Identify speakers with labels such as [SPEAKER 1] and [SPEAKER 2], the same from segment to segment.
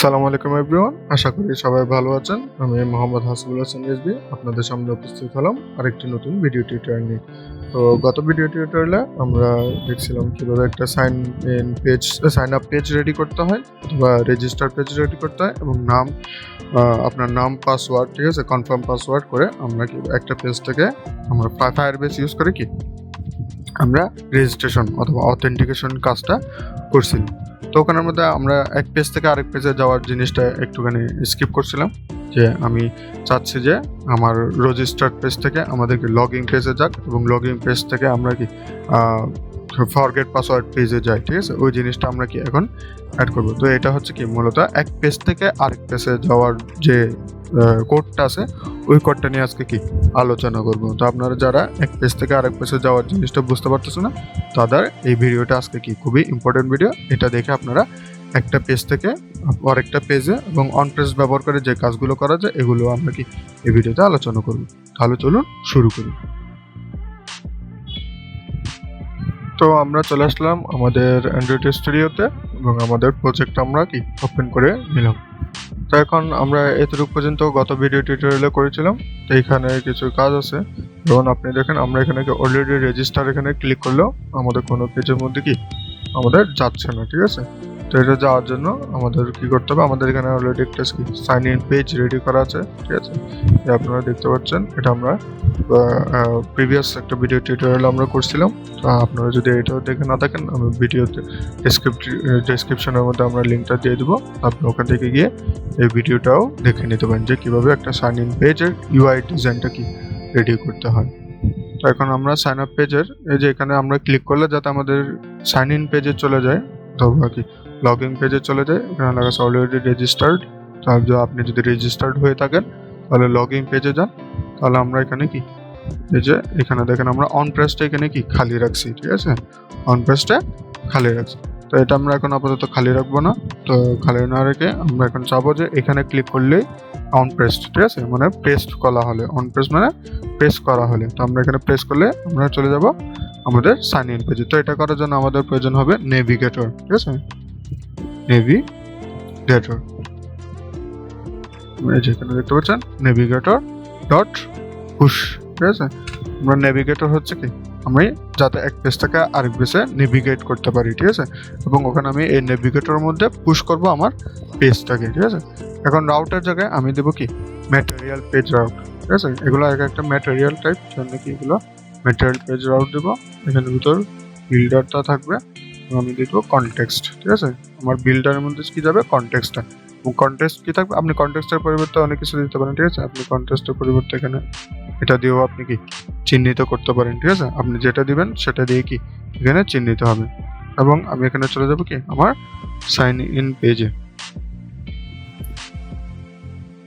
[SPEAKER 1] আসসালামু আলাইকুম এভরিওয়ান, আশা করি সবাই ভালো আছেন। আমি মোহাম্মদ হাসিবুল হাসান এসবি আপনাদের সামনে উপস্থিত হলাম আরেকটি নতুন ভিডিও টিউটোরিয়াল নিয়ে। তো গত ভিডিও টিউটোরিয়ালে আমরা দেখছিলাম কিভাবে একটা সাইন আপ পেজ রেডি করতে হয় বা রেজিস্টার পেজ রেডি করতে হয় এবং আপনার নাম পাসওয়ার্ড, ঠিক আছে, কনফার্ম পাসওয়ার্ড করে আমরা কি একটা পেজ থেকে আমরা ফায়ারবেস ইউজ করে কি আমরা রেজিস্ট্রেশন অথবা অথেন্টিকেশন কাজটা করছিলাম। তো ওখানের মধ্যে আমরা এক পেজ থেকে আরেক পেজে যাওয়ার জিনিসটা একটুখানি স্কিপ করছিলাম, যে আমি চাচ্ছি যে আমার রেজিস্টার্ড পেজ থেকে আমাদেরকে লগইন পেজে যাক এবং লগইন পেজ থেকে আমরা কি ফরগেট পাসওয়ার্ড পেজে যাই, ঠিক আছে। ওই জিনিসটা আমরা কি এখন অ্যাড করবো। তো এটা হচ্ছে কি মূলত এক পেজ থেকে আরেক পেজে যাওয়ার যে কোডটা আছে ওই কোডটা নিয়ে আজকে কি আলোচনা করব। তো আপনারা যারা এক পেজ থেকে আরেক পেজে যাওয়ার জিনিসটা বুঝতে পারতেছে না, তাদের এই ভিডিওটা আজকে কি খুবই ইম্পর্টেন্ট ভিডিও। এটা দেখে আপনারা একটা পেজ থেকে আরেকটা পেজে এবং অন পেজ ব্যবহার করে যে কাজগুলো করা যায় এগুলো আমরা কি এই ভিডিওতে আলোচনা করব। তাহলে চলুন শুরু করি। তো আমরা চলে আসলাম আমাদের অ্যান্ড্রয়েড স্টুডিওতে এবং আমাদের প্রজেক্ট আমরা কি ওপেন করে নিলাম। তো এখন আমরা এতটুকু পর্যন্ত গত ভিডিও টিউটোরিয়ালে করেছিলাম। তো এখানে কিছু কাজ আছে, যেমন আপনি দেখেন আমরা এখানে অলরেডি রেজিস্টার এখানে ক্লিক করলেও আমাদের কোনো পেজের মধ্যে কি আমাদের যাচ্ছে না, ঠিক আছে। তো এটা যাওয়ার জন্য আমাদের কি করতে হবে, আমাদের এখানে অলরেডি একটা সাইন ইন পেজ রেডি করা আছে, ঠিক আছে। আপনারা দেখতে পাচ্ছেন এটা আমরা প্রিভিয়াস একটা ভিডিও টিউটোরিয়াল আমরা করছিলাম। তো আপনারা যদি এটাও দেখে না থাকেন, আমি ভিডিওতে ডেসক্রিপশনের মধ্যে আমরা লিঙ্কটা দিয়ে দেবো, আপনি ওখান থেকে গিয়ে এই ভিডিওটাও দেখে নিতে পারেন যে কীভাবে একটা সাইন ইন পেজের ইউআই ডিজাইনটা কি রেডি করতে হয়। তো এখন আমরা সাইন আপ পেজের এই যে এখানে আমরা ক্লিক করলে যাতে আমাদের সাইন ইন পেজে চলে যায় অথবা কি লগ ইন পেজে চলে যায়, এখানে লেখা আছে অলরেডি রেজিস্টার্ড। তাহলে আপনি যদি রেজিস্টার্ড হয়ে থাকেন তাহলে লগ ইন পেজে যান। তাহলে আমরা এখানে কি এই যে এখানে দেখেন আমরা অন পেজটা এখানে কি খালি রাখছি, ঠিক আছে, অন পেজটা খালি রাখছি। তো এটা আমরা এখন আপাতত খালি রাখবো না। তো খালি না রেখে আমরা এখন চাবো যে এখানে ক্লিক করলেই অন পেস্ট, ঠিক আছে, মানে পেস্ট করা হলে, অন পেজ মানে প্রেস করা হলে। তো আমরা এখানে প্রেস করলে আমরা চলে যাব আমাদের সাইন ইন পেজে। তো এটা করার জন্য আমাদের প্রয়োজন হবে নেভিগেটর, ঠিক আছে, নেভিগেটর। এই যেখানে দেখতে পাচ্ছেন নেভিগেটর ডট পুশ, ঠিক আছে। আমরা নেভিগেটর হচ্ছে কি আমি যাতে এক পেজ থেকে আরেক পেজে নেভিগেট করতে পারি, ঠিক আছে, এবং ওখানে আমি এই নেভিগেটরের মধ্যে পুশ করব আমার পেজটাকে, ঠিক আছে। এখন রাউটের জায়গায় আমি দেবো কি ম্যাটেরিয়াল পেজ রাউট, ঠিক আছে। এগুলো একটা ম্যাটেরিয়াল টাইপ, জন্য কি এগুলো ম্যাটেরিয়াল পেজ রাউট দেবো। এখানে ভিতর বিল্ডারটা থাকবে, আমি দেবো কনটেক্সট, ঠিক আছে। আমার বিল্ডারের মধ্যে কি যাবে কনটেক্সটটা, এবং কনটেক্সট কি থাকবে, আপনি কনটেক্সটের পরিবর্তে অনেক কিছু দিতে পারেন, ঠিক আছে। আপনি কনটেক্সটের পরিবর্তে এখানে এটা দিয়েও আপনি কি চিহ্নিত করতে পারেন, ঠিক আছে। আপনি যেটা দিবেন সেটা দিয়ে কি এখানে চিহ্নিত হবে। এবং আমি এখানে চলে যাব কি আমার সাইন ইন পেজে,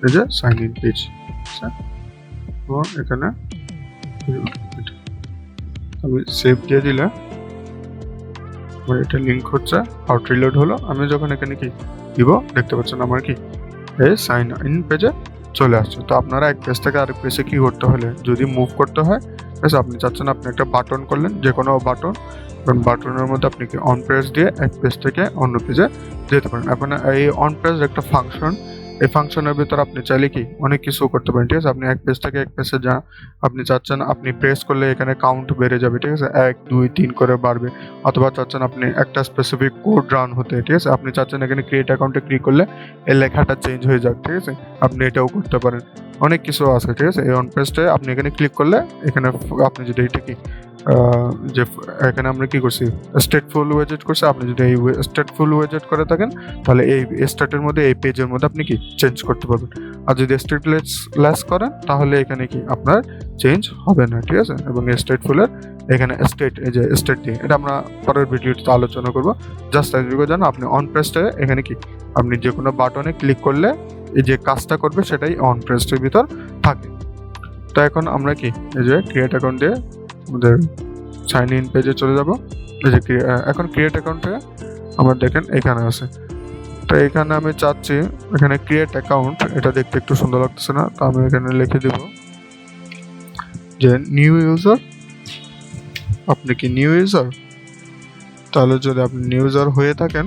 [SPEAKER 1] এই যে সাইন ইন পেজ, এবং এখানে আমি সেভ দিয়ে দিলে আমার এটা লিঙ্ক হচ্ছে, আউট রিলোড হলো। আমি যখন এখানে কি দিব দেখতে পাচ্ছেন আমার কি এই সাইন ইন পেজে চলে আসছে। তো আপনারা এক পেজ থেকে আরেক পেজে কি করতে হলে যদি মুভ করতে হয়, ঠিক আছে, আপনি চাচ্ছেন আপনি একটা বাটন করলেন, যে কোনো বাটন, এবং বাটনের মধ্যে আপনি কি অন প্রেস দিয়ে এক পেজ থেকে অন্য পেজে যেতে পারেন। এখন এই অন প্রেস একটা ফাংশন, এই ফাংশনের ভিতরে আপনি চাইলে কি অনেক কিছু করতে পারেন, ঠিক আছে। আপনি এক পেজ থেকে এক পেজে যা আপনি চাচ্ছেন আপনি প্রেস করলে এখানে কাউন্ট বেড়ে যাবে, ঠিক আছে, 1 2 3 করে বাড়বে। অথবা চাচ্ছেন আপনি একটা স্পেসিফিক কোড রান হতে, ঠিক আছে, আপনি চাচ্ছেন এখানে ক্রিয়েট অ্যাকাউন্টে ক্লিক করলে এই লেখাটা চেঞ্জ হয়ে যাক, ঠিক আছে, আপনি এটাও করতে পারেন। অনেক কিছু আছে, ঠিক আছে। এই অন পেজটা আপনি এখানে ক্লিক করলে এখানে আপনি যদি এটা কি যে এখানে আমরা কি করছি স্টেটফুল ওয়েজেট করছি, আপনি যদি এই স্টেটফুল ওয়েজেট করে থাকেন তাহলে এই স্টেটের মধ্যে এই পেজের মধ্যে আপনি কি চেঞ্জ করতে পারবেন। আর যদি স্টেটলেস করেন তাহলে এখানে কি আপনার চেঞ্জ হবে না, ঠিক আছে। এবং স্টেটফুলের এখানে স্টেট, এই যে স্টেট দিয়ে এটা আমরা পরের ভিডিওতে আলোচনা করবো। জাস্ট এটুকু জানো আপনি অন প্রেসটা এখানে কি আপনি যে কোনো বাটনে ক্লিক করলে এই যে কাজটা করবে সেটাই অন প্রেসটার ভিতর থাকে। তো এখন আমরা কি এই যে ক্রিয়েট অ্যাকাউন্ট দিয়ে আমাদের সাইন ইন পেজে চলে যাব। এই যে এখন ক্রিয়েট অ্যাকাউন্টে আমার দেখেন এখানে আছে। তো এখানে আমি চাচ্ছি এখানে ক্রিয়েট অ্যাকাউন্ট, এটা দেখতে একটু সুন্দর লাগতেছে না, তো আমি এখানে লিখে দেব যে নিউ ইউজার। আপনি কি নিউ ইউজার? তাহলে যদি আপনি নিউ ইউজার হয়ে থাকেন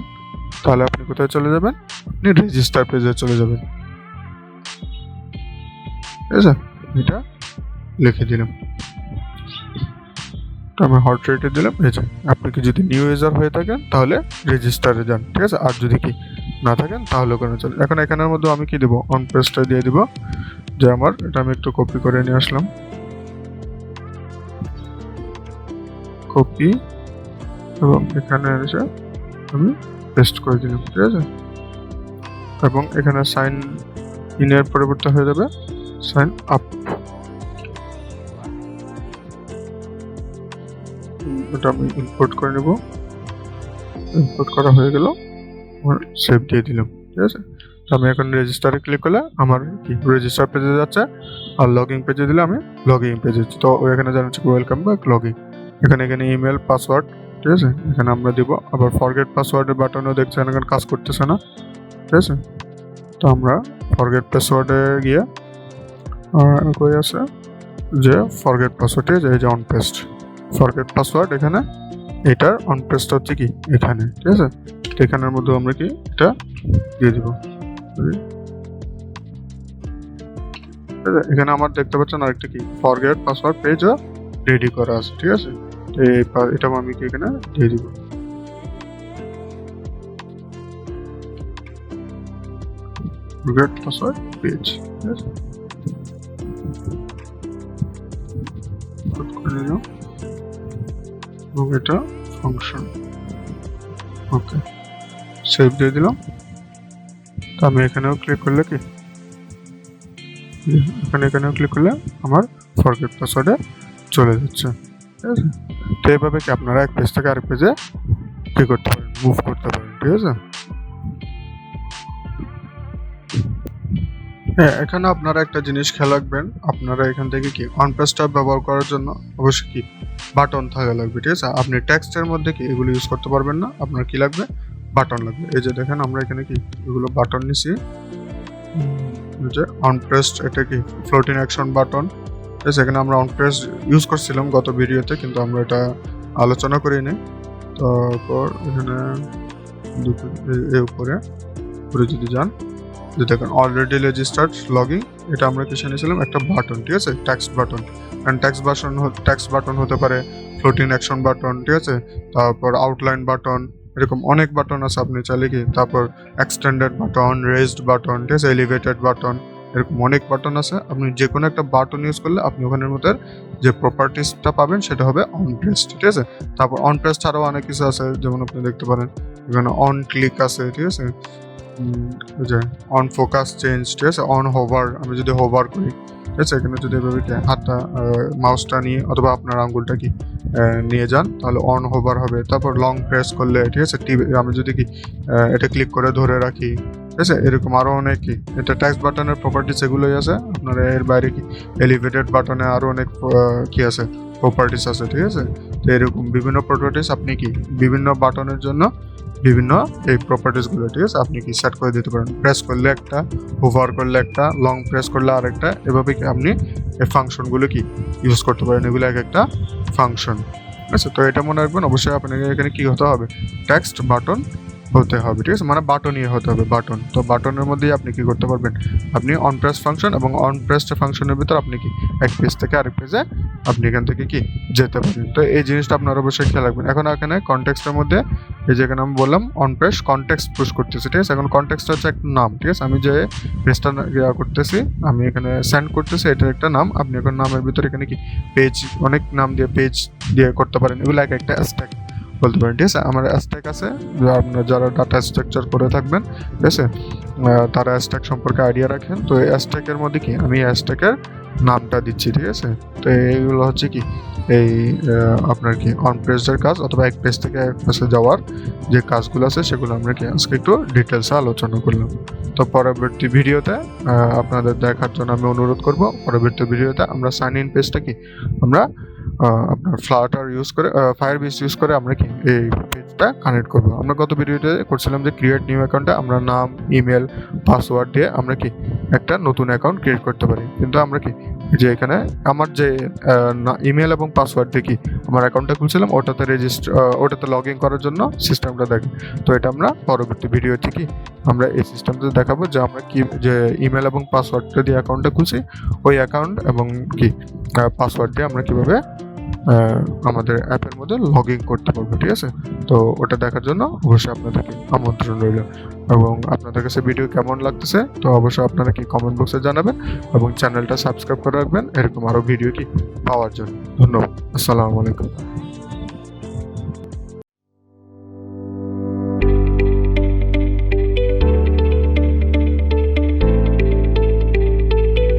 [SPEAKER 1] তাহলে আপনি কোথায় চলে যাবেন, আপনি রেজিস্টার পেজে চলে যাবেন। ঠিক আছে, এটা লিখে দিলাম, আমি হট রেটে দিলাম। এই যে আপনি কি যদি নিউ ইউজার হয়ে থাকেন তাহলে রেজিস্টারে যান, ঠিক আছে। আর যদি কি না থাকেন তাহলে ওখানে চলে। এখন এখানের মধ্যে আমি কি দেবো, অন পেজটা দিয়ে দিব, যে আমার এটা আমি একটু কপি করে নিয়ে আসলাম, কপি, এবং এখানে এসে আমি পেস্ট করে দিলাম, ঠিক আছে। এবং এখানে সাইন ইনের পরিবর্তে হয়ে যাবে সাইন আপ। এটা আমি ইম্পোর্ট করে নেব, ইম্পোর্ট করা হয়ে গেল, আমার সেভ দিয়ে দিলাম, ঠিক আছে। তো আমি এখন রেজিস্টারে ক্লিক করলে আমার কি রেজিস্টার পেজে যাচ্ছে, আর লগইন পেজে দিলে আমি লগইন পেজে যাচ্ছি। তো এখানে জানাচ্ছি ওয়েলকাম ব্যাক লগইন। এখানে ইমেল পাসওয়ার্ড, ঠিক আছে, এখানে আমরা দিব। আবার ফরগেট পাসওয়ার্ডের বাটনও দেখছেন এখানে কাজ করতেছে না, ঠিক আছে। তো আমরা ফরগেট পাসওয়ার্ডে গিয়ে কই আছে যে ফরগেট পাসওয়ার্ড, ঠিক আছে, এই যে অন পেস্ট ফরগেট পাসওয়ার্ড, এখানে এটার অন পেস্টটা হচ্ছে কি এখানে, ঠিক আছে। তো এখানের মধ্যে আমরা কি এটা দিয়ে দিব। এখানে আমার দেখতে পাচ্ছেন আরেকটা কি ফরগেট পাসওয়ার্ড পেজও রেডি করা আছে, ঠিক আছে। এটা আমি কি এখানে দিয়ে দিব। ফরগেট পাসওয়ার্ড পেজ, ঠিক আছে, করে নিলাম, এবং এটা ফাংশন, ওকে, সেভ দিয়ে দিলাম। তো আমি এখানেও ক্লিক করলে কি এখানেও ক্লিক করলে আমার ফরগেট পাসওয়ার্ডে চলে যাচ্ছে, ঠিক আছে। তো এইভাবে কি আপনারা এক পেজ থেকে আরেক পেজে কি করতে পারেন, মুভ করতে পারেন, ঠিক আছে। হ্যাঁ, এখানে আপনারা একটা জিনিস খেয়াল রাখবেন, আপনারা এখান থেকে কি অন পেজটা ব্যবহার করার জন্য অবশ্যই কি বাটন থাকা লাগবে, ঠিক আছে। আপনি টেক্সটের মধ্যে কি এগুলো ইউজ করতে পারবেন না, আপনার কি লাগবে, বাটন লাগবে। এই যে দেখেন আমরা এখানে কি এগুলো বাটন নিছি, যে অন প্রেসড, এটা কি ফ্লোটিং অ্যাকশন বাটন, ঠিক আছে। এখানে আমরা অন প্রেস ইউজ করছিলাম গত ভিডিওতে, কিন্তু আমরা এটা আলোচনা করি নাই। তারপর এখানে উপরে যদি যান, যে দেখেন অলরেডি রেজিস্টার্ড লগইন, এটা আমরা কিসে নিয়েছিলাম, একটা বাটন, ঠিক আছে, টেক্সট বাটন। কারণ টেক্সট বাটন হতে পারে, ফ্লোটিং অ্যাকশন বাটন, ঠিক আছে, তারপর আউটলাইন বাটন, এরকম অনেক বাটন আছে, আপনি চাইলে কি, তারপর এক্সটেন্ডেড বাটন, রেজড বাটন, ঠিক আছে, এলিভেটেড বাটন, এরকম অনেক বাটন আছে। আপনি যে কোনো একটা বাটন ইউজ করলে আপনি ওখানের মধ্যে যে প্রপার্টিসটা পাবেন সেটা হবে অন প্রেসড, ঠিক আছে। তারপর অন প্রেসড ছাড়াও অনেক কিছু আছে, যেমন আপনি দেখতে পারেন এখানে অন ক্লিক আছে, ঠিক আছে, যে অন ফোকাস চেঞ্জ, ঠিক আছে, অন হোভার, আমি যদি হোভার করি, ঠিক আছে, এখানে যদি এভাবে হাতটা মাউসটা নিয়ে অথবা আপনার আঙ্গুলটা কি নিয়ে যান তাহলে অন হোভার হবে। তারপর লং প্রেস করলে, ঠিক আছে, আমি যদি কি এটা ক্লিক করে ধরে রাখি, ঠিক আছে, এরকম আরও অনেক কি এটা টেক্সট বাটনের প্রপার্টিস এগুলোই আছে। আপনার এর বাইরে কি এলিভেটেড বাটনে আরও অনেক কি আছে প্রপার্টিস আছে, ঠিক আছে। তো এরকম বিভিন্ন প্রপার্টিস আপনি কি বিভিন্ন বাটনের জন্য বিভিন্ন এই প্রপার্টিসগুলো, ঠিক আছে, আপনি কি সেট করে দিতে পারেন। প্রেস করলে একটা, হোভার করলে একটা, লং প্রেস করলে আরেকটা, এভাবে কি আপনি এই ফাংশনগুলো কি ইউজ করতে পারেন। এগুলো এক একটা ফাংশন, ঠিক আছে। তো এটা মনে রাখবেন, অবশ্যই আপনাকে এখানে কি হতে হবে, টেক্সট বাটন হতে হবে, ঠিক আছে, মানে বাটনই হতে হবে, বাটন। তো বাটনের মধ্যেই আপনি কি করতে পারবেন, আপনি অন প্রেস ফাংশন এবং অন প্রেসড ফাংশনের ভিতর আপনি কি এক পেজ থেকে আরেক পেজে আপনি এখান থেকে কি যেতে পারেন। তো এই জিনিসটা আপনার অবশ্যই খেয়াল রাখবেন। এখন এখানে কনটেক্সটের মধ্যে এই যে এখানে আমি বললাম অন প্রেস কনটেক্সট পুশ করতেছি, ঠিক আছে। এখন কনটেক্সট হচ্ছে একটা নাম, ঠিক আছে, আমি যে পেজটা করতেছি, আমি এখানে সেন্ড করতেছি, এটার একটা নাম। আপনি এখন নামের ভিতরে এখানে কি পেজ, অনেক নাম দিয়ে পেজ দিয়ে করতে পারেন, এগুলো এক একটা স্ট্যাক বলতে পারেন, ঠিক আছে। আমার স্ট্যাক আছে, আপনার যারা ডাটা স্ট্রাকচার করে থাকবেন, ঠিক আছে, তারা স্ট্যাক সম্পর্কে আইডিয়া রাখেন। তো এই স্ট্যাকের মধ্যে কি আমি স্ট্যাকের নামটা দিচ্ছি, ঠিক আছে। তো এইগুলো হচ্ছে কি এই আপনার কি অন পেজের কাজ, অথবা এক পেজ থেকে এক পেজে যাওয়ার যে কাজগুলো আছে সেগুলো আমরা কি আজকে একটু ডিটেলসে আলোচনা করলাম। তো পরবর্তী ভিডিওতে আপনাদের দেখার জন্য আমি অনুরোধ করব। পরবর্তী ভিডিওতে আমরা সাইন ইন পেজটা কি আমরা আপনার ফ্লাটার ইউজ করে, ফায়ারবেস ইউজ করে আমরা কি এই পেজটা কানেক্ট করবো। আমরা গত ভিডিওতে করছিলাম যে ক্রিয়েট নিউ অ্যাকাউন্টে আমরা নাম, ইমেল, পাসওয়ার্ড দিয়ে আমরা কি একটা নতুন অ্যাকাউন্ট ক্রিয়েট করতে পারি। কিন্তু আমরা কি যে এখানে আমার যে ইমেল এবং পাসওয়ার্ড দিয়ে কি আমার অ্যাকাউন্টটা খুলছিলাম ওটাতে লগ ইন করার জন্য সিস্টেমটা দেখে। তো এটা আমরা পরবর্তী ভিডিওতে কি আমরা এই সিস্টেমটা দেখাবো যে আমরা কি যে ইমেল এবং পাসওয়ার্ডটা দিয়ে অ্যাকাউন্টটা খুলছি, ওই অ্যাকাউন্ট এবং কি পাসওয়ার্ড দিয়ে আমরা কিভাবে আমাদের অ্যাপের মধ্যে লগ ইন করতে পারবো। ঠিক আছে, তো ওটা দেখার জন্য অবশ্যই আপনাদেরকে আমন্ত্রণ রইল। এবং আপনাদের কাছে ভিডিও কেমন লাগতেছে তো অবশ্যই আপনারা কি কমেন্ট বক্সে জানাবেন এবং চ্যানেলটা সাবস্ক্রাইব করে রাখবেন এরকম আরও ভিডিও কি পাওয়ার জন্য। ধন্যবাদ। আসসালামু আলাইকুম।